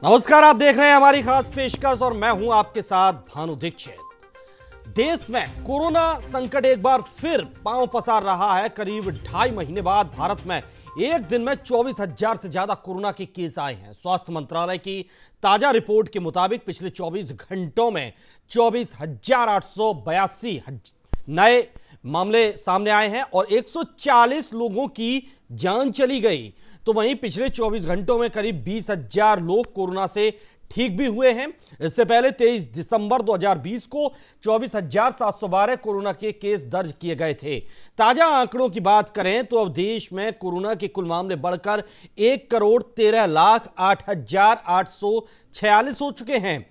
नमस्कार, आप देख रहे हैं हमारी खास पेशकश और मैं हूं आपके साथ भानु दीक्षित। देश में कोरोना संकट एक बार फिर पांव पसार रहा है। करीब 2.5 महीने बाद भारत में एक दिन में 24,000 से ज्यादा कोरोना के केस आए हैं। स्वास्थ्य मंत्रालय की ताजा रिपोर्ट के मुताबिक पिछले 24 घंटों में 24,882 नए मामले सामने आए हैं और 140 लोगों की जान चली गई। तो वहीं पिछले 24 घंटों में करीब 20,000 लोग कोरोना से ठीक भी हुए हैं। इससे पहले 23 दिसंबर 2020 को 24,712 कोरोना के केस दर्ज किए गए थे। ताजा आंकड़ों की बात करें तो अब देश में कोरोना के कुल मामले बढ़कर 1,13,08,846 हो चुके हैं।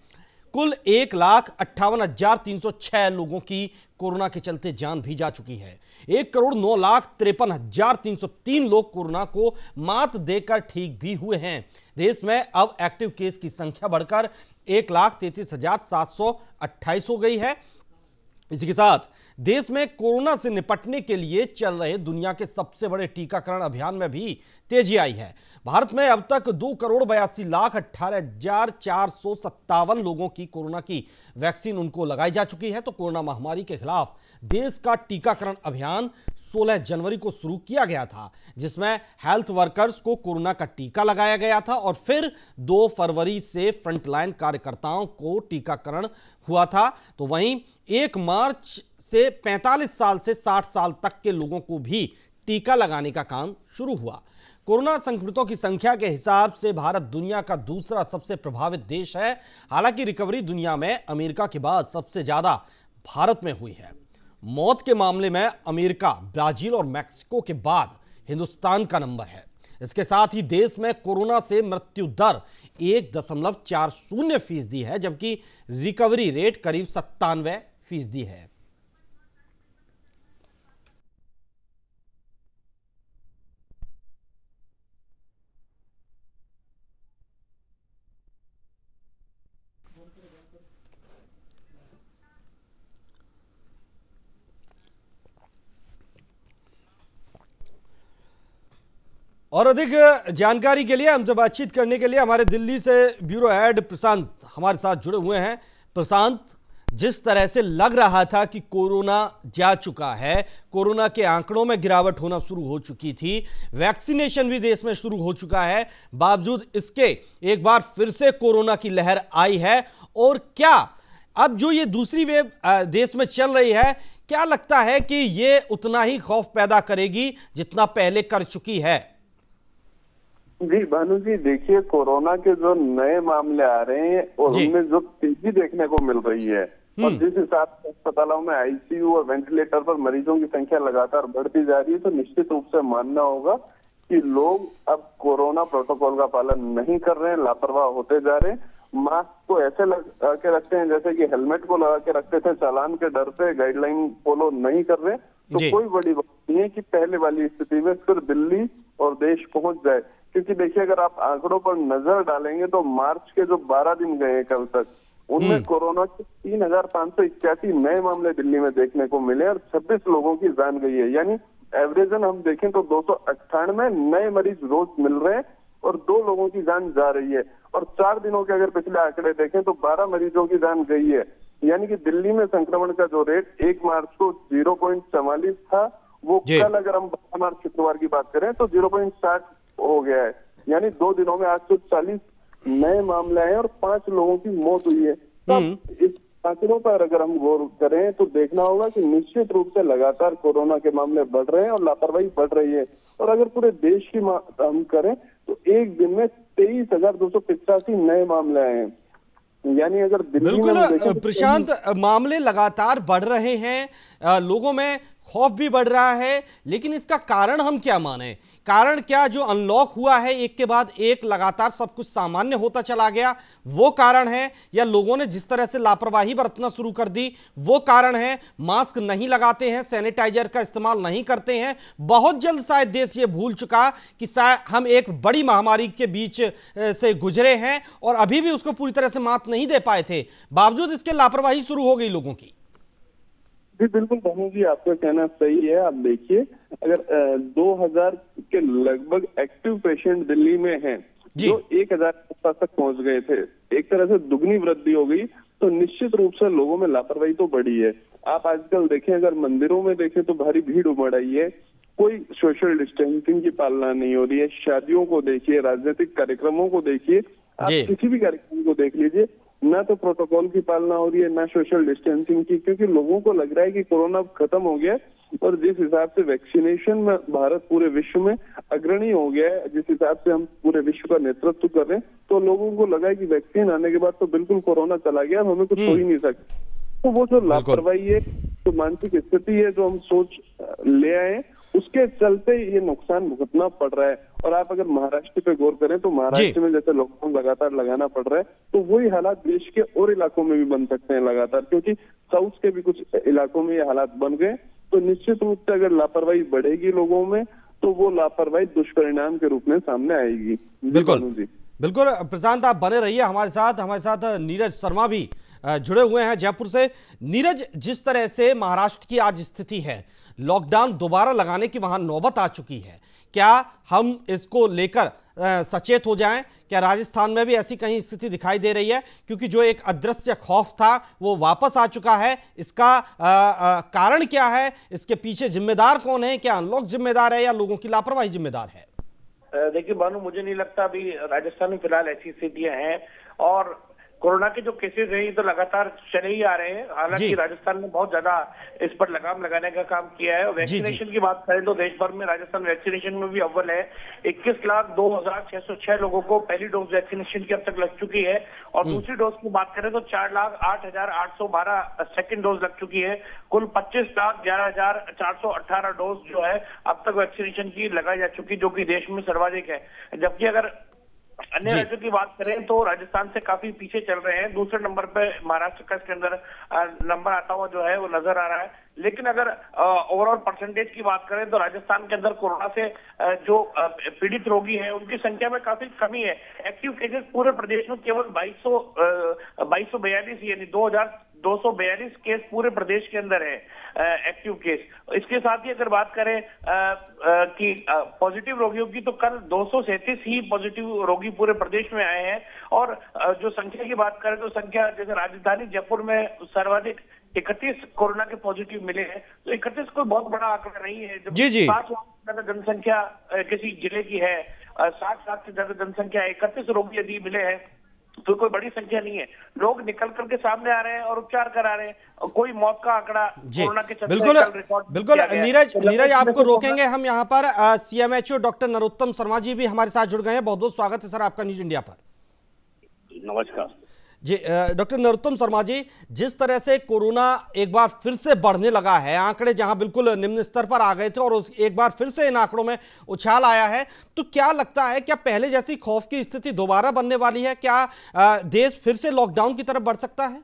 कुल 1,58,306 लोगों की कोरोना के चलते जान भी जा चुकी है। 1,09,53,303 लोग कोरोना को मात देकर ठीक भी हुए हैं। देश में अब एक्टिव केस की संख्या बढ़कर 1,33,728 हो गई है। इसी के साथ देश में कोरोना से निपटने के लिए चल रहे दुनिया के सबसे बड़े टीकाकरण अभियान में भी तेजी आई है। भारत में अब तक 2,82,18,457 लोगों की कोरोना की वैक्सीन उनको लगाई जा चुकी है। तो कोरोना महामारी के खिलाफ देश का टीकाकरण अभियान 16 जनवरी को शुरू किया गया था, जिसमें हेल्थ वर्कर्स को कोरोना का टीका लगाया गया था और फिर 2 फरवरी से फ्रंटलाइन कार्यकर्ताओं को टीकाकरण हुआ था। तो वहीं 1 मार्च से 45 साल से 60 साल तक के लोगों को भी टीका लगाने का काम शुरू हुआ। कोरोना संक्रमितों की संख्या के हिसाब से भारत दुनिया का दूसरा सबसे प्रभावित देश है। हालांकि रिकवरी दुनिया में अमेरिका के बाद सबसे ज्यादा भारत में हुई है। मौत के मामले में अमेरिका, ब्राजील और मैक्सिको के बाद हिंदुस्तान का नंबर है। इसके साथ ही देश में कोरोना से मृत्यु दर 1.40% है, जबकि रिकवरी रेट करीब 97% है। और अधिक जानकारी के लिए हमसे बातचीत करने के लिए हमारे दिल्ली से ब्यूरो हेड प्रशांत हमारे साथ जुड़े हुए हैं। प्रशांत, जिस तरह से लग रहा था कि कोरोना जा चुका है, कोरोना के आंकड़ों में गिरावट होना शुरू हो चुकी थी, वैक्सीनेशन भी देश में शुरू हो चुका है, बावजूद इसके एक बार फिर से कोरोना की लहर आई है। और क्या अब जो ये दूसरी वेव देश में चल रही है, क्या लगता है कि ये उतना ही खौफ पैदा करेगी जितना पहले कर चुकी है? जी भानु जी, देखिए कोरोना के जो नए मामले आ रहे हैं और उनमें जो तेजी देखने को मिल रही है और जिस हिसाब से अस्पतालों में आईसीयू और वेंटिलेटर पर मरीजों की संख्या लगातार बढ़ती जा रही है, तो निश्चित रूप से मानना होगा कि लोग अब कोरोना प्रोटोकॉल का पालन नहीं कर रहे हैं, लापरवाह होते जा रहे हैं। मास्क को ऐसे लगा के रखते हैं जैसे कि हेलमेट को लगा के रखते थे, चालान के डर से गाइडलाइन फॉलो नहीं कर रहे। तो कोई बड़ी बात नहीं है कि पहले वाली स्थिति में फिर दिल्ली और देश पहुंच जाए, क्योंकि देखिए अगर आप आंकड़ों पर नजर डालेंगे तो मार्च के जो 12 दिन गए कल तक, उनमें कोरोना के 3,581 नए मामले दिल्ली में देखने को मिले और 26 लोगों की जान गई है। यानी एवरेजन हम देखें तो 298 नए मरीज रोज मिल रहे हैं और 2 लोगों की जान जा रही है। और 4 दिनों के अगर पिछले आंकड़े देखें तो 12 मरीजों की जान गई है। यानी कि दिल्ली में संक्रमण का जो रेट 1 मार्च को 0.44 था, वो कल अगर हम 12 मार्च शुक्रवार की बात करें तो 0.60 हो गया है। यानी 2 दिनों में 840 नए मामले आए और 5 लोगों की मौत हुई है। तब इस आंकड़ों पर अगर हम गौर करें तो देखना होगा कि निश्चित रूप से लगातार कोरोना के मामले बढ़ रहे हैं और लापरवाही बढ़ रही है। और अगर पूरे देश की हम करें तो एक दिन में 23,285 नए मामले आए हैं। यानी अगर बिल्कुल प्रशांत, मामले लगातार बढ़ रहे हैं, लोगों में खौफ भी बढ़ रहा है, लेकिन इसका कारण हम क्या माने? कारण क्या जो अनलॉक हुआ है एक के बाद एक लगातार सब कुछ सामान्य होता चला गया, वो कारण है? या लोगों ने जिस तरह से लापरवाही बरतना शुरू कर दी वो कारण है? मास्क नहीं लगाते हैं, सैनिटाइजर का इस्तेमाल नहीं करते हैं। बहुत जल्द शायद देश ये भूल चुका कि शायद हम एक बड़ी महामारी के बीच से गुजरे हैं और अभी भी उसको पूरी तरह से मात नहीं दे पाए थे, बावजूद इसके लापरवाही शुरू हो गई लोगों की। जी बिल्कुल भानु जी, आपका कहना सही है। आप देखिए, अगर 2000 के लगभग एक्टिव पेशेंट दिल्ली में हैं, जो 1000 के आसपास तक पहुंच गए थे, एक तरह से दुगनी वृद्धि हो गई, तो निश्चित रूप से लोगों में लापरवाही तो बढ़ी है। आप आजकल देखें, अगर मंदिरों में देखें तो भारी भीड़ उमड़ आई है, कोई सोशल डिस्टेंसिंग की पालना नहीं हो रही है। शादियों को देखिए, राजनीतिक कार्यक्रमों को देखिए, आप किसी भी कार्यक्रम को देख लीजिए, ना तो प्रोटोकॉल की पालना हो रही है, ना सोशल डिस्टेंसिंग की, क्योंकि लोगों को लग रहा है कि कोरोना खत्म हो गया। और जिस हिसाब से वैक्सीनेशन में भारत पूरे विश्व में अग्रणी हो गया है, जिस हिसाब से हम पूरे विश्व का नेतृत्व कर रहे हैं, तो लोगों को लगा है कि वैक्सीन आने के बाद तो बिल्कुल कोरोना चला गया, अब हमें कुछ हो ही नहीं सकता। तो वो जो लापरवाही है, जो मानसिक स्थिति है, जो हम सोच ले आए, उसके चलते ये नुकसान भुगतना पड़ रहा है। और आप अगर महाराष्ट्र पे गौर करें तो महाराष्ट्र में जैसे लॉकडाउन लगातार लगाना पड़ रहा है, तो वही हालात देश के और इलाकों में भी बन सकते हैं लगातार, क्योंकि साउथ के भी कुछ इलाकों में ये हालात बन गए। तो निश्चित रूप से अगर लापरवाही बढ़ेगी लोगों में, तो वो लापरवाही दुष्परिणाम के रूप में सामने आएगी। बिल्कुल बिल्कुल प्रशांत, आप बने रहिए हमारे साथ नीरज शर्मा भी जुड़े हुए हैं जयपुर से। नीरज, जिस तरह से महाराष्ट्र की आज स्थिति है, लॉकडाउन दोबारा लगाने की वहां नौबत आ चुकी है, क्या हम इसको लेकर सचेत हो जाएं? क्या राजस्थान में भी ऐसी कहीं स्थिति दिखाई दे रही है? क्योंकि जो एक अदृश्य खौफ था वो वापस आ चुका है। इसका कारण क्या है? इसके पीछे जिम्मेदार कौन है? क्या अनलॉक जिम्मेदार है या लोगों की लापरवाही जिम्मेदार है? देखिए भानु, मुझे नहीं लगता अभी राजस्थान में फिलहाल ऐसी स्थितियां हैं। और कोरोना के जो केसेस हैं ये तो लगातार चले ही आ रहे हैं। हालांकि राजस्थान ने बहुत ज्यादा इस पर लगाम लगाने का काम किया है। वैक्सीनेशन की बात करें तो देश भर में राजस्थान वैक्सीनेशन में भी अव्वल है। 21,02,606 लोगों को पहली डोज वैक्सीनेशन की अब तक लग चुकी है। और दूसरी डोज की बात करें तो 4,08,812 सेकेंड डोज लग चुकी है। कुल 25,11,418 डोज जो है अब तक वैक्सीनेशन की लगाई जा चुकी, जो कि देश में सर्वाधिक है। जबकि अगर अन्य राज्यों की बात करें तो राजस्थान से काफी पीछे चल रहे हैं। दूसरे नंबर पे महाराष्ट्र का इसके अंदर नंबर आता हुआ जो है वो नजर आ रहा है। लेकिन अगर ओवरऑल परसेंटेज की बात करें तो राजस्थान के अंदर कोरोना से जो पीड़ित रोगी हैं उनकी संख्या में काफी कमी है। एक्टिव केसेस पूरे प्रदेश में केवल 2242 यानी 2242 केस पूरे प्रदेश के अंदर है एक्टिव केस। इसके साथ ही अगर बात करें कि पॉजिटिव रोगियों की, तो कल 237 ही पॉजिटिव रोगी पूरे प्रदेश में आए हैं। और जो संख्या की बात करें तो संख्या जैसे राजधानी जयपुर में सर्वाधिक 31 कोरोना के पॉजिटिव मिले हैं। तो 31 कोई बहुत बड़ा आंकड़ा नहीं है। जब 7 लाख से ज्यादा जनसंख्या किसी जिले की है, 60 लाख से ज्यादा जनसंख्या, 31 रोगी यदि मिले हैं तो कोई बड़ी संख्या नहीं है। लोग निकल करके सामने आ रहे हैं और उपचार करा रहे हैं। और कोई मौत का आंकड़ा कोरोना के चलते बिल्कुल नीरज आपको रोकेंगे हम यहाँ पर। CMHO डॉक्टर नरोत्तम शर्मा जी भी हमारे साथ जुड़ गए हैं। बहुत बहुत स्वागत है सर आपका न्यूज इंडिया पर। नमस्कार जी डॉक्टर नरोत्तम शर्मा जी, जिस तरह से कोरोना एक बार फिर से बढ़ने लगा है, आंकड़े जहां बिल्कुल निम्न स्तर पर आ गए थे और एक बार फिर से इन आंकड़ों में उछाल आया है, तो क्या लगता है क्या पहले जैसी खौफ की स्थिति दोबारा बनने वाली है? क्या देश फिर से लॉकडाउन की तरफ बढ़ सकता है?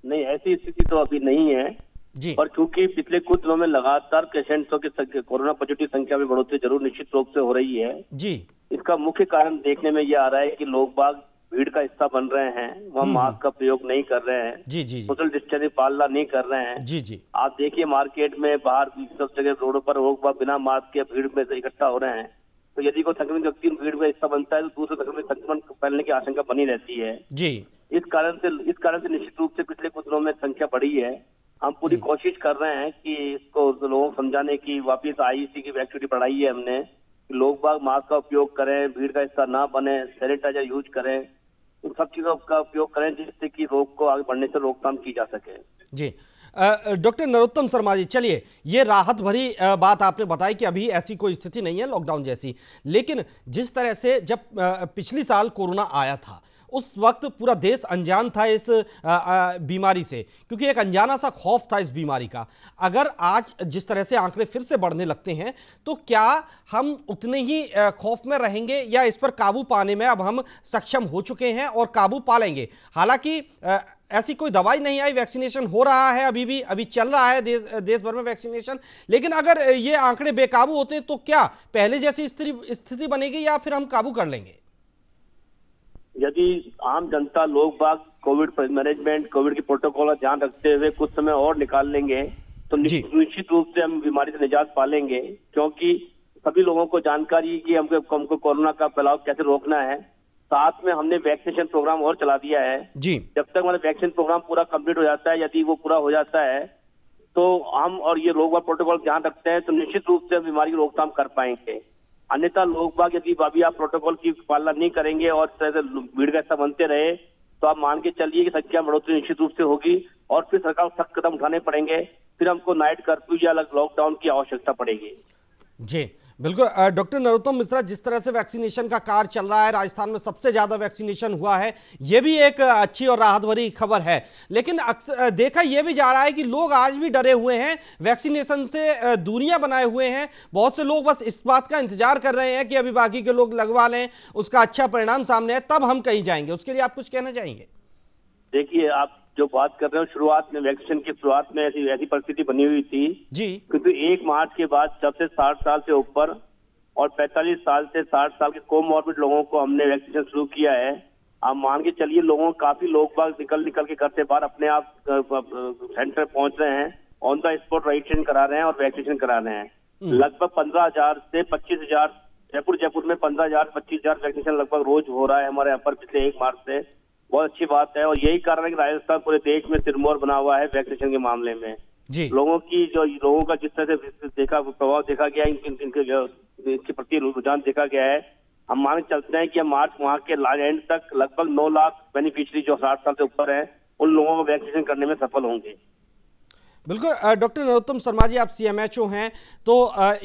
नहीं, ऐसी स्थिति तो अभी नहीं है जी। और चूंकि पिछले कुछ दिनों में लगातार पेशेंट्सों की कोरोना पॉजिटिव संख्या में बढ़ोतरी जरूर निश्चित रूप से हो रही है जी। इसका मुख्य कारण देखने में ये आ रहा है कि लोग बाग भीड़ का हिस्सा बन रहे हैं, वह मास्क का प्रयोग नहीं कर रहे हैं, जी जी, सोशल डिस्टेंसिंग पालना नहीं कर रहे हैं। जी जी। आप देखिए मार्केट में बाहर सब जगह रोडों पर लोग बिना मास्क के भीड़ में इकट्ठा हो रहे हैं। तो यदि कोई संक्रमित व्यक्ति भीड़ में हिस्सा बनता है तो दूसरे संक्रमण फैलने की आशंका बनी रहती है जी। इस कारण से निश्चित रूप से पिछले कुछ दिनों में संख्या बढ़ी है। हम पूरी कोशिश कर रहे हैं कि इसको लोगों को समझाने की, वापिस IEC की एक्टिविटी बढ़ाई है हमने, लोग बाग मास्क का उपयोग करें, भीड़ का हिस्सा ना बने, सैनिटाइजर यूज करें, इन सब चीजों का उपयोग करें जिससे कि रोग को आगे बढ़ने से रोकथाम की जा सके। जी डॉक्टर नरोत्तम शर्मा जी, चलिए ये राहत भरी बात आपने बताई कि अभी ऐसी कोई स्थिति नहीं है लॉकडाउन जैसी, लेकिन जिस तरह से जब पिछली साल कोरोना आया था उस वक्त पूरा देश अनजान था इस बीमारी से, क्योंकि एक अनजाना सा खौफ था इस बीमारी का। अगर आज जिस तरह से आंकड़े फिर से बढ़ने लगते हैं तो क्या हम उतने ही खौफ में रहेंगे या इस पर काबू पाने में अब हम सक्षम हो चुके हैं और काबू पा लेंगे? हालांकि ऐसी कोई दवाई नहीं आई, वैक्सीनेशन हो रहा है, अभी चल रहा है देश भर में वैक्सीनेशन, लेकिन अगर ये आंकड़े बेकाबू होते तो क्या पहले जैसी स्थिति बनेगी या फिर हम काबू कर लेंगे? यदि आम जनता लोग बाग कोविड मैनेजमेंट, कोविड के प्रोटोकॉल का ध्यान रखते हुए कुछ समय और निकाल लेंगे तो निश्चित रूप से हम बीमारी से निजात पा लेंगे, क्योंकि सभी लोगों को जानकारी कि हमको कोरोना का फैलाव कैसे रोकना है। साथ में हमने वैक्सीनेशन प्रोग्राम और चला दिया है जी। जब तक हमारा वैक्सीन प्रोग्राम पूरा कंप्लीट हो जाता है, यदि वो पूरा हो जाता है तो हम और ये लोग बाग प्रोटोकॉल ध्यान रखते हैं तो निश्चित रूप से बीमारी की रोकथाम कर पाएंगे। अन्यथा लोग बाग यदि अभी आप प्रोटोकॉल की पालना नहीं करेंगे और इस तरह से भीड़ का हिस्सा बनते रहे तो आप मान के चलिए कि संख्या बढ़ोतरी निश्चित रूप से होगी और फिर सरकार को सख्त कदम उठाने पड़ेंगे। फिर हमको नाइट कर्फ्यू या लॉकडाउन की आवश्यकता पड़ेगी। जी बिल्कुल। डॉक्टर नरोत्तम मिश्रा, जिस तरह से वैक्सीनेशन का कार्य चल रहा है, राजस्थान में सबसे ज्यादा वैक्सीनेशन हुआ है, यह भी एक अच्छी और राहत भरी खबर है। लेकिन देखा यह भी जा रहा है कि लोग आज भी डरे हुए हैं, वैक्सीनेशन से दूरियां बनाए हुए हैं। बहुत से लोग बस इस बात का इंतजार कर रहे हैं कि अभी बाकी के लोग लगवा लें, उसका अच्छा परिणाम सामने है, तब हम कहीं जाएंगे। उसके लिए आप कुछ कहना चाहेंगे? देखिए, आप जो बात कर रहे हो, शुरुआत में वैक्सीनेशन की शुरुआत में ऐसी परिस्थिति बनी हुई थी जी, क्योंकि 1 मार्च के बाद जब से 60 साल से ऊपर और 45 साल से 60 साल के कोमॉर्बिड लोगों को हमने वैक्सीनेशन शुरू किया है। आप मान के चलिए लोगों काफी लोग बाग निकल के घर से बाहर अपने आप सेंटर पहुंच रहे हैं, ऑन द स्पॉट रजिस्ट्रेशन करा रहे हैं और वैक्सीनेशन करा रहे हैं। लगभग 15,000 से 25,000 जयपुर में 15,000 25,000 वैक्सीनेशन लगभग रोज हो रहा है हमारे यहाँ पर पिछले 1 मार्च से। बहुत अच्छी बात है और यही कारण है कि राजस्थान पूरे देश में सिरमौर बना हुआ है वैक्सीनेशन के मामले में जी। लोगों का जिस तरह से प्रभाव देखा गया, इनके प्रति रुझान देखा गया है, हम मान चलते हैं कि मार्च माह के एंड तक लगभग 9 लाख बेनिफिशियरी जो 60 साल से ऊपर है उन लोगों को वैक्सीनेशन करने में सफल होंगे। बिल्कुल। डॉक्टर नरोत्तम शर्मा जी, आप CMHO हैं, तो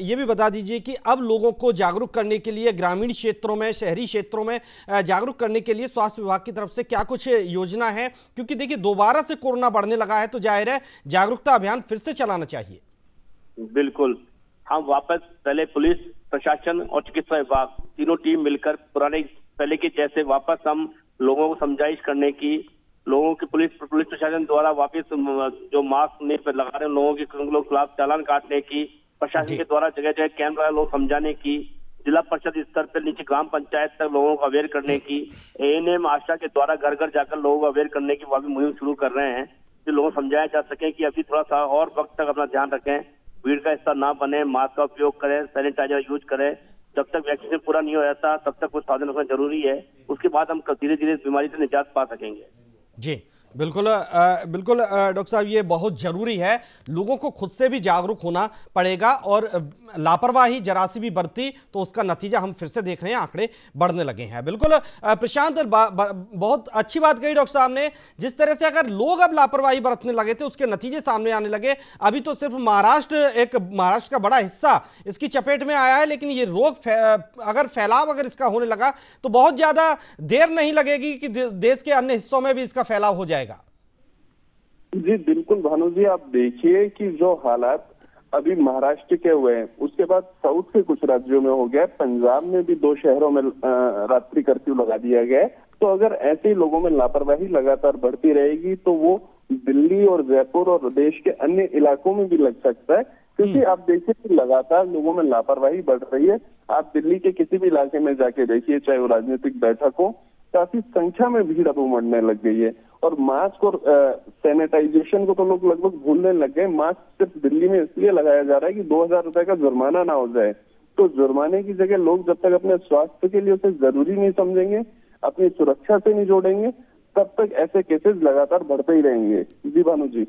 ये भी बता दीजिए कि अब लोगों को जागरूक करने के लिए ग्रामीण क्षेत्रों में, शहरी क्षेत्रों में जागरूक करने के लिए स्वास्थ्य विभाग की तरफ से क्या कुछ योजना है? क्योंकि देखिए दोबारा से कोरोना बढ़ने लगा है तो जाहिर है जागरूकता अभियान फिर से चलाना चाहिए। बिल्कुल, हम वापस पहले पुलिस प्रशासन और चिकित्सा विभाग तीनों टीम मिलकर पहले के जैसे वापस हम लोगों को समझाइश करने की, लोगों की पुलिस प्रशासन द्वारा वापस जो मास्क नहीं पर लगा रहे लोगों के खिलाफ चालान काटने की, प्रशासन के द्वारा जगह जगह कैमरा लोग समझाने की, जिला परिषद स्तर पर नीचे ग्राम पंचायत तक लोगों को अवेयर करने की, ANM आशा के द्वारा घर घर जाकर लोगों को अवेयर करने की वो भी मुहिम शुरू कर रहे हैं, जो लोगों को समझाया जा सके कि अभी थोड़ा सा और वक्त तक अपना ध्यान रखें, भीड़ का हिस्सा ना बने, मास्क का उपयोग करें, सैनिटाइजर यूज करें। जब तक वैक्सीनेशन पूरा नहीं हो जाता तब तक कुछ सावधान रखना जरूरी है, उसके बाद हम धीरे धीरे इस बीमारी से निजात पा सकेंगे। जी बिल्कुल। बिल्कुल डॉक्टर साहब, ये बहुत जरूरी है, लोगों को खुद से भी जागरूक होना पड़ेगा और लापरवाही जरा सी भी बरती तो उसका नतीजा हम फिर से देख रहे हैं, आंकड़े बढ़ने लगे हैं। बिल्कुल प्रशांत, बहुत अच्छी बात कही डॉक्टर साहब ने, जिस तरह से अगर लोग अब लापरवाही बरतने लगे थे उसके नतीजे सामने आने लगे। अभी तो सिर्फ महाराष्ट्र का बड़ा हिस्सा इसकी चपेट में आया है, लेकिन ये रोग अगर फैलाव इसका होने लगा तो बहुत ज्यादा देर नहीं लगेगी कि देश के अन्य हिस्सों में भी इसका फैलाव हो जाएगा। जी बिल्कुल भानु जी, आप देखिए कि जो हालात अभी महाराष्ट्र के हुए हैं उसके बाद साउथ के कुछ राज्यों में हो गया, पंजाब में भी 2 शहरों में रात्रि कर्फ्यू लगा दिया गया है। तो अगर ऐसे लोगों में लापरवाही लगातार बढ़ती रहेगी तो वो दिल्ली और जयपुर और देश के अन्य इलाकों में भी लग सकता है, क्योंकि आप देखिए कि लगातार लोगों में लापरवाही बढ़ रही है। आप दिल्ली के किसी भी इलाके में जाके देखिए, चाहे वो राजनीतिक बैठक हो, काफी संख्या में भीड़ अब उमड़ने लग गई है और मास्क और सैनिटाइजेशन को तो लोग लगभग भूलने लग गए। मास्क सिर्फ दिल्ली में इसलिए लगाया जा रहा है कि 2,000 रुपए का जुर्माना ना हो जाए। तो जुर्माने की जगह लोग जब तक अपने स्वास्थ्य के लिए उसे जरूरी नहीं समझेंगे, अपनी सुरक्षा से नहीं जोड़ेंगे, तब तक ऐसे केसेस लगातार बढ़ते ही रहेंगे। जी भानु जी।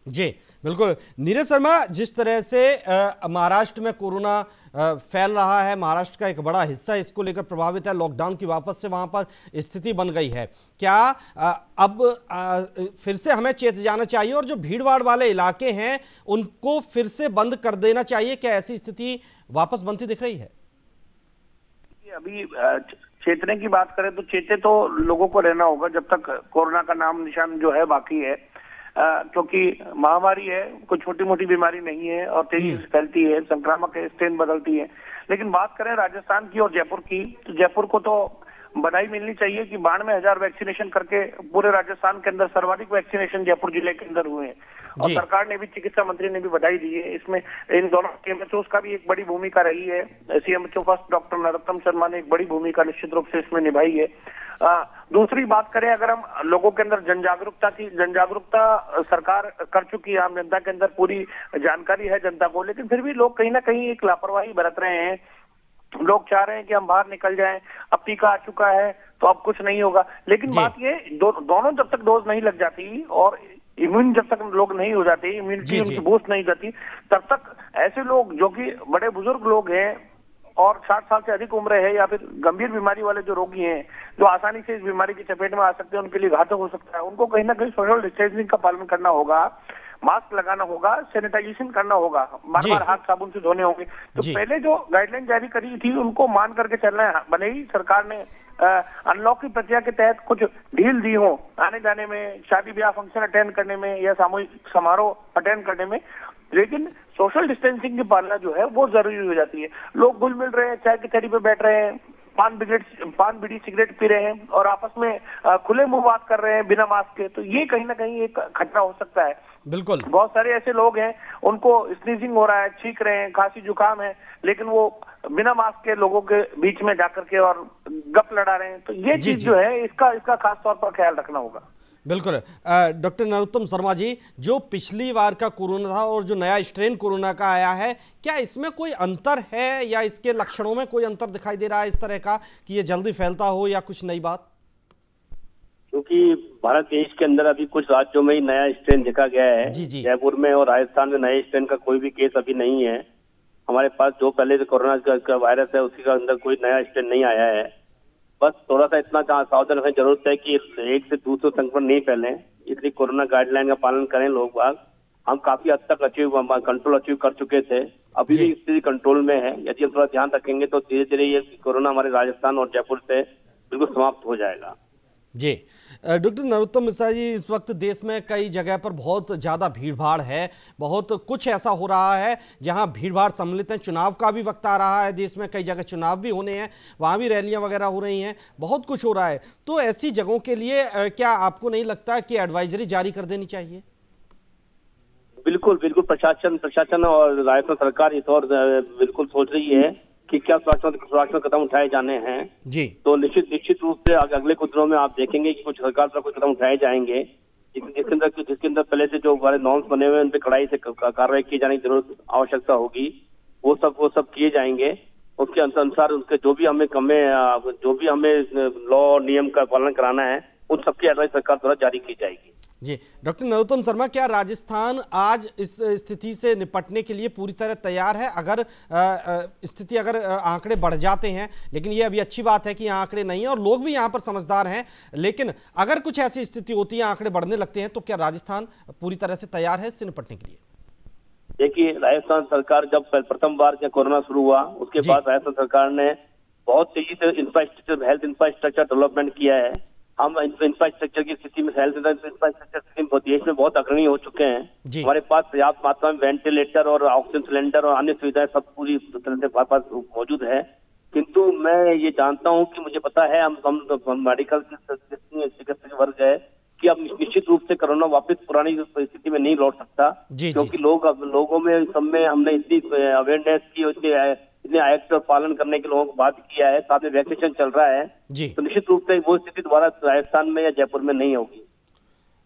जी बिल्कुल। नीरज शर्मा, जिस तरह से महाराष्ट्र में कोरोना फैल रहा है, महाराष्ट्र का एक बड़ा हिस्सा इसको लेकर प्रभावित है, लॉकडाउन की वापस से वहां पर स्थिति बन गई है, क्या अब फिर से हमें चेत जाना चाहिए और जो भीड़ भाड़ वाले इलाके हैं उनको फिर से बंद कर देना चाहिए? क्या ऐसी स्थिति वापस बनती दिख रही है? अभी चेतने की बात करें तो चेते तो लोगों को रहना होगा जब तक कोरोना का नाम निशान जो है बाकी है, क्योंकि महामारी है, कोई छोटी मोटी बीमारी नहीं है और तेजी से फैलती है, संक्रामक स्ट्रेन बदलती है। लेकिन बात करें राजस्थान की और जयपुर की, तो जयपुर को तो बधाई मिलनी चाहिए कि 92,000 वैक्सीनेशन करके पूरे राजस्थान के अंदर सर्वाधिक वैक्सीनेशन जयपुर जिले के अंदर हुए हैं और जी। सरकार ने भी, चिकित्सा मंत्री ने भी बधाई दी है। इसमें इन दोनों सीएमएचओ का भी एक बड़ी भूमिका रही है। CMHO first doctor Narottam Sharma ने एक बड़ी भूमिका निश्चित रूप से इसमें निभाई है। दूसरी बात करें, अगर हम लोगों के अंदर जनजागरूकता सरकार कर चुकी है, आम जनता के अंदर पूरी जानकारी है जनता को, लेकिन फिर भी लोग कहीं ना कहीं एक लापरवाही बरत रहे हैं। लोग चाह रहे हैं कि हम बाहर निकल जाएं, अब टीका आ चुका है तो अब कुछ नहीं होगा। लेकिन बात ये दोनों जब तक डोज नहीं लग जाती और इम्यून जब तक लोग नहीं हो जाते, इम्यूनिटी उनकी बूस्ट नहीं जाती, तब तक ऐसे लोग जो कि बड़े बुजुर्ग लोग हैं और 60 साल से अधिक उम्र है या फिर गंभीर बीमारी वाले जो रोगी हैं, जो आसानी से इस बीमारी की चपेट में आ सकते हैं, उनके लिए घातक हो सकता है। उनको कहीं ना कहीं सोशल डिस्टेंसिंग का पालन करना होगा, मास्क लगाना होगा, सैनिटाइजेशन करना होगा, बार बार हाथ साबुन से धोने होंगे। तो पहले जो गाइडलाइन जारी करी थी उनको मान करके चलना है। भले ही सरकार ने अनलॉक की प्रक्रिया के तहत कुछ ढील दी हो आने जाने में, शादी ब्याह फंक्शन अटेंड करने में या सामूहिक समारोह अटेंड करने में, लेकिन सोशल डिस्टेंसिंग की पालना जो है वो जरूरी हो जाती है। लोग घुल मिल रहे हैं, चाय की थैली पे बैठ रहे हैं, पान बीड़ी सिगरेट पी रहे हैं और आपस में खुले मुंह बात कर रहे हैं बिना मास्क के, तो ये कहीं ना कहीं एक खतरा हो सकता है। बिल्कुल। बहुत सारे ऐसे लोग हैं, उनको स्नीजिंग हो रहा है, छींक रहे हैं, खांसी जुकाम है, लेकिन वो बिना मास्क के लोगों के बीच में जाकर के और गप लड़ा रहे हैं। तो ये चीज जो है इसका खास तौर पर ख्याल रखना होगा। बिल्कुल। डॉक्टर नरोत्तम शर्मा जी, जो पिछली बार का कोरोना था और जो नया स्ट्रेन कोरोना का आया है, क्या इसमें कोई अंतर है या इसके लक्षणों में कोई अंतर दिखाई दे रहा है इस तरह का कि ये जल्दी फैलता हो या कुछ नई बात? क्योंकि भारत देश के अंदर अभी कुछ राज्यों में ही नया स्ट्रेन देखा गया है। जी जी। जयपुर में और राजस्थान में नए स्ट्रेन का कोई भी केस अभी नहीं है। हमारे पास जो पहले से कोरोना का वायरस है उसके अंदर कोई नया स्ट्रेन नहीं आया है। बस थोड़ा सा इतना सावधान रहने की जरूरत है कि एक से दूसरे संक्रमण नहीं फैले, इसलिए कोरोना गाइडलाइन का पालन करें लोग बाग। हम काफी हद तक कंट्रोल अचीव कर चुके थे, अभी भी स्थिति कंट्रोल में है। यदि हम थोड़ा ध्यान रखेंगे तो धीरे धीरे ये कोरोना हमारे राजस्थान और जयपुर से बिल्कुल समाप्त हो जाएगा। जी। डॉक्टर नरोत्तम मिश्रा जी, इस वक्त देश में कई जगह पर बहुत ज़्यादा भीड़भाड़ है, बहुत कुछ ऐसा हो रहा है जहां भीड़भाड़ सम्मिलित है। चुनाव का भी वक्त आ रहा है, देश में कई जगह चुनाव भी होने हैं, वहां भी रैलियां वगैरह हो रही हैं, बहुत कुछ हो रहा है। तो ऐसी जगहों के लिए क्या आपको नहीं लगता कि एडवाइजरी जारी कर देनी चाहिए? बिल्कुल बिल्कुल, प्रशासन और राजस्थान सरकार इस और बिल्कुल सोच रही है कि क्या सुरक्षा कदम उठाए जाने हैं। जी। तो निश्चित रूप से अगले कुछ दिनों में आप देखेंगे कि कुछ सरकार पर कुछ कदम उठाए जाएंगे, जिसके अंदर पहले से जो हमारे नॉर्म्स बने हुए हैं उन पर कड़ाई से कार्रवाई की जाने की जरूरत आवश्यकता होगी। वो सब किए जाएंगे। उसके अनुसार उसके जो भी हमें लॉ नियम का पालन कराना है उन सबकी एडवाइस सरकार द्वारा जारी की जाएगी। जी। डॉक्टर नरोत्तम शर्मा, क्या राजस्थान आज इस स्थिति से निपटने के लिए पूरी तरह तैयार है? अगर आंकड़े बढ़ जाते हैं, लेकिन ये अभी अच्छी बात है कि आंकड़े नहीं है और लोग भी यहाँ पर समझदार हैं, लेकिन अगर कुछ ऐसी स्थिति होती है, आंकड़े बढ़ने लगते हैं, तो क्या राजस्थान पूरी तरह से तैयार है इससे निपटने के लिए? देखिए, राजस्थान सरकार जब प्रथम बार जब कोरोना शुरू हुआ उसके बाद राजस्थान सरकार ने बहुत तेजी से हेल्थ इंफ्रास्ट्रक्चर डेवलपमेंट किया है। हम इंफ्रास्ट्रक्चर की स्थिति में हेल्थ इंफ्रास्ट्रक्चर देश में बहुत अग्रणी हो चुके हैं। हमारे पास पर्याप्त मात्रा में वेंटिलेटर और ऑक्सीजन सिलेंडर और अन्य सुविधाएं सब पूरी तरह से हमारे पास मौजूद है। किंतु मैं ये जानता हूं कि मुझे पता है हम मेडिकल चिकित्सक वर्ग है कि अब निश्चित रूप से कोरोना वापस पुरानी परिस्थिति में नहीं लौट सकता, क्योंकि लोगों में सब में हमने इतनी अवेयरनेस की, इतने आयोग का पालन करने के लोगों को बात किया है, साथ में वैक्सीनेशन चल रहा है। तो निश्चित रूप से वो स्थिति दोबारा राजस्थान में या जयपुर में नहीं होगी।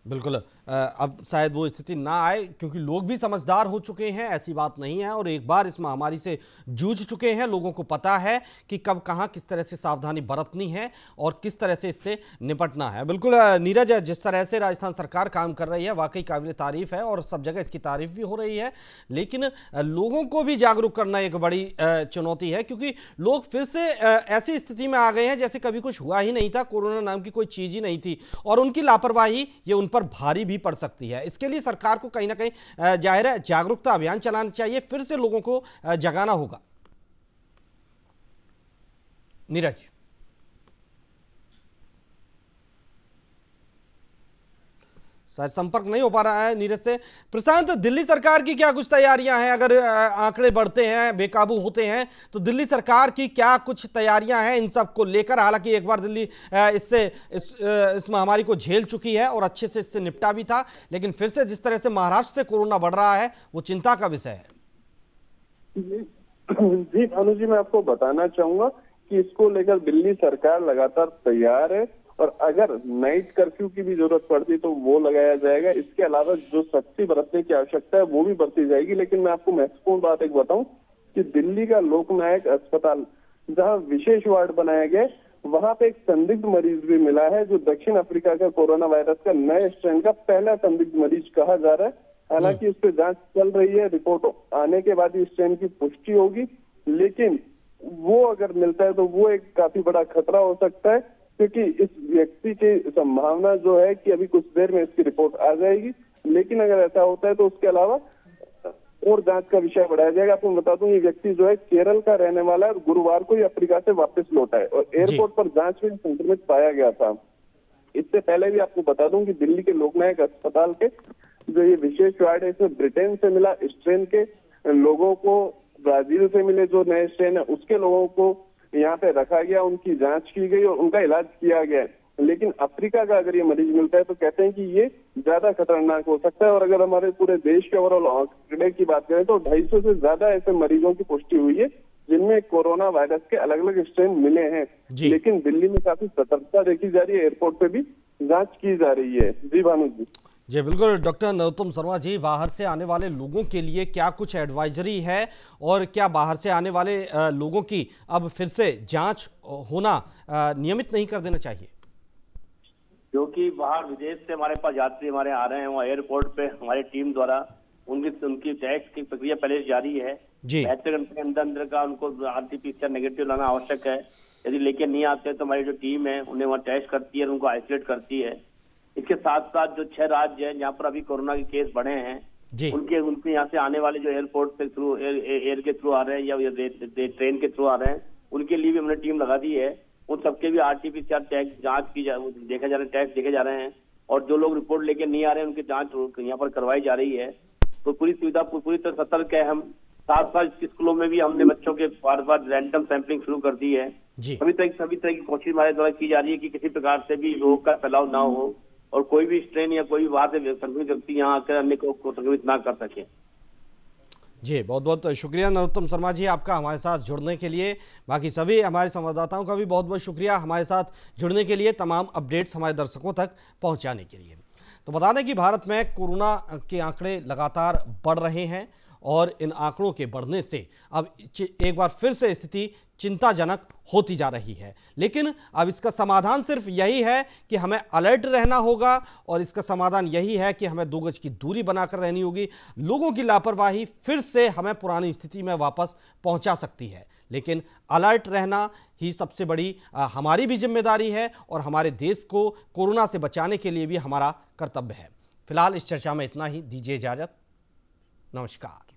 बिल्कुल। अब शायद वो स्थिति ना आए, क्योंकि लोग भी समझदार हो चुके हैं, ऐसी बात नहीं है, और एक बार इस महामारी से जूझ चुके हैं। लोगों को पता है कि कब कहां किस तरह से सावधानी बरतनी है और किस तरह से इससे निपटना है। बिल्कुल नीरज, जिस तरह से राजस्थान सरकार काम कर रही है वाकई काबिल तारीफ है और सब जगह इसकी तारीफ भी हो रही है, लेकिन लोगों को भी जागरूक करना एक बड़ी चुनौती है, क्योंकि लोग फिर से ऐसी स्थिति में आ गए हैं जैसे कभी कुछ हुआ ही नहीं था, कोरोना नाम की कोई चीज ही नहीं थी, और उनकी लापरवाही ये उन पर भारी भी पड़ सकती है। इसके लिए सरकार को कहीं ना कहीं जाहिर है जागरूकता अभियान चलाना चाहिए, फिर से लोगों को जगाना होगा। नीरज। शायद संपर्क नहीं हो पा रहा है नीरज से। प्रशांत, दिल्ली सरकार की क्या कुछ तैयारियां हैं? अगर आंकड़े बढ़ते हैं, बेकाबू होते हैं, तो दिल्ली सरकार की क्या कुछ तैयारियां हैं इन सब को लेकर? हालांकि एक बार दिल्ली इस महामारी को झेल चुकी है और अच्छे से इससे निपटा भी था, लेकिन फिर से जिस तरह से महाराष्ट्र से कोरोना बढ़ रहा है वो चिंता का विषय है। जी भानु जी, मैं आपको बताना चाहूंगा कि इसको लेकर दिल्ली सरकार लगातार तैयार है और अगर नाइट कर्फ्यू की भी जरूरत पड़ती तो वो लगाया जाएगा। इसके अलावा जो सख्ती बरतने की आवश्यकता है वो भी बरती जाएगी। लेकिन मैं आपको महत्वपूर्ण बात एक बताऊं कि दिल्ली का लोकनायक अस्पताल, जहां विशेष वार्ड बनाया गया, वहां पे एक संदिग्ध मरीज भी मिला है, जो दक्षिण अफ्रीका का कोरोना वायरस का नए स्ट्रेन का पहला संदिग्ध मरीज कहा जा रहा है। हालांकि इस पर जांच चल रही है, रिपोर्ट आने के बाद इस स्ट्रेन की पुष्टि होगी, लेकिन वो अगर मिलता है तो वो एक काफी बड़ा खतरा हो सकता है, क्योंकि इस व्यक्ति की संभावना जो है कि अभी कुछ देर में इसकी रिपोर्ट आ जाएगी। लेकिन अगर ऐसा होता है तो उसके अलावा और जांच का विषय बढ़ाया जाएगा। आपको बता दूं, ये व्यक्ति जो है केरल का रहने वाला है और गुरुवार को ही अफ्रीका से वापस लौटा है और एयरपोर्ट पर जांच में संक्रमित पाया गया था। इससे पहले भी आपको बता दूं कि दिल्ली के लोकनायक अस्पताल के जो ये विशेष वार्ड है, इसमें ब्रिटेन से मिला स्ट्रेन के लोगों को, ब्राजील से मिले जो नए स्ट्रेन है उसके लोगों को यहाँ पे रखा गया, उनकी जांच की गई और उनका इलाज किया गया। लेकिन अफ्रीका का अगर ये मरीज मिलता है तो कहते हैं कि ये ज्यादा खतरनाक हो सकता है। और अगर हमारे पूरे देश के ओवरऑल आंकड़े की बात करें तो 250 से ज्यादा ऐसे मरीजों की पुष्टि हुई है जिनमें कोरोना वायरस के अलग अलग स्ट्रेन मिले हैं। लेकिन दिल्ली में काफी सतर्कता देखी जा रही है, एयरपोर्ट पे भी जांच की जा रही है। जी भानु जी बिल्कुल। डॉक्टर नरोत्तम शर्मा जी, बाहर से आने वाले लोगों के लिए क्या कुछ एडवाइजरी है और क्या बाहर से आने वाले लोगों की अब फिर से जांच होना नियमित नहीं कर देना चाहिए? जो कि बाहर विदेश से हमारे पास यात्री हमारे आ रहे हैं, वहाँ एयरपोर्ट पे हमारी टीम द्वारा उनकी टेस्ट की प्रक्रिया पहले जारी है। 72 घंटे के अंदर का उनको RT-PCR नेगेटिव लाना आवश्यक है। यदि लेके नहीं आते तो हमारी जो टीम है उन्हें वहाँ टेस्ट करती है और उनको आइसोलेट करती है। इसके साथ साथ जो 6 राज्य हैं जहाँ पर अभी कोरोना के केस बढ़े हैं, उनके यहाँ से आने वाले जो एयरपोर्ट के थ्रू, एयर के थ्रू आ रहे हैं या ट्रेन के थ्रू आ रहे हैं, उनके लिए भी हमने टीम लगा दी है। उन सबके भी RT-PCR टेस्ट जांच देखे जा रहे हैं, टेस्ट देखे जा रहे हैं और जो लोग रिपोर्ट लेके नहीं आ रहे हैं उनकी जांच यहाँ पर करवाई जा रही है। तो पूरी सुविधा पूरी तरह सतर्क है हम। साथ साथ स्कूलों में भी हमने बच्चों के बार रैंडम सैंपलिंग शुरू कर दी है। सभी तरह की कोशिश हमारे द्वारा की जा रही है कि किसी प्रकार से भी रोग का फैलाव ना हो और कोई भी स्ट्रेन या कोई भी बाहर से संक्रमित व्यक्ति यहाँ आकर अन्य को संक्रमित ना कर सके। जी बहुत बहुत शुक्रिया नरोत्तम शर्मा जी आपका हमारे साथ जुड़ने के लिए। बाकी सभी हमारे संवाददाताओं का भी बहुत बहुत शुक्रिया हमारे साथ जुड़ने के लिए, तमाम अपडेट्स हमारे दर्शकों तक पहुंचाने के लिए। तो बता दें कि भारत में कोरोना के आंकड़े लगातार बढ़ रहे हैं और इन आंकड़ों के बढ़ने से अब एक बार फिर से स्थिति चिंताजनक होती जा रही है। लेकिन अब इसका समाधान सिर्फ यही है कि हमें अलर्ट रहना होगा और इसका समाधान यही है कि हमें 2 गज की दूरी बनाकर रहनी होगी। लोगों की लापरवाही फिर से हमें पुरानी स्थिति में वापस पहुंचा सकती है, लेकिन अलर्ट रहना ही सबसे बड़ी हमारी भी जिम्मेदारी है और हमारे देश को कोरोना से बचाने के लिए भी हमारा कर्तव्य है। फिलहाल इस चर्चा में इतना ही, दीजिए इजाजत, नमस्कार।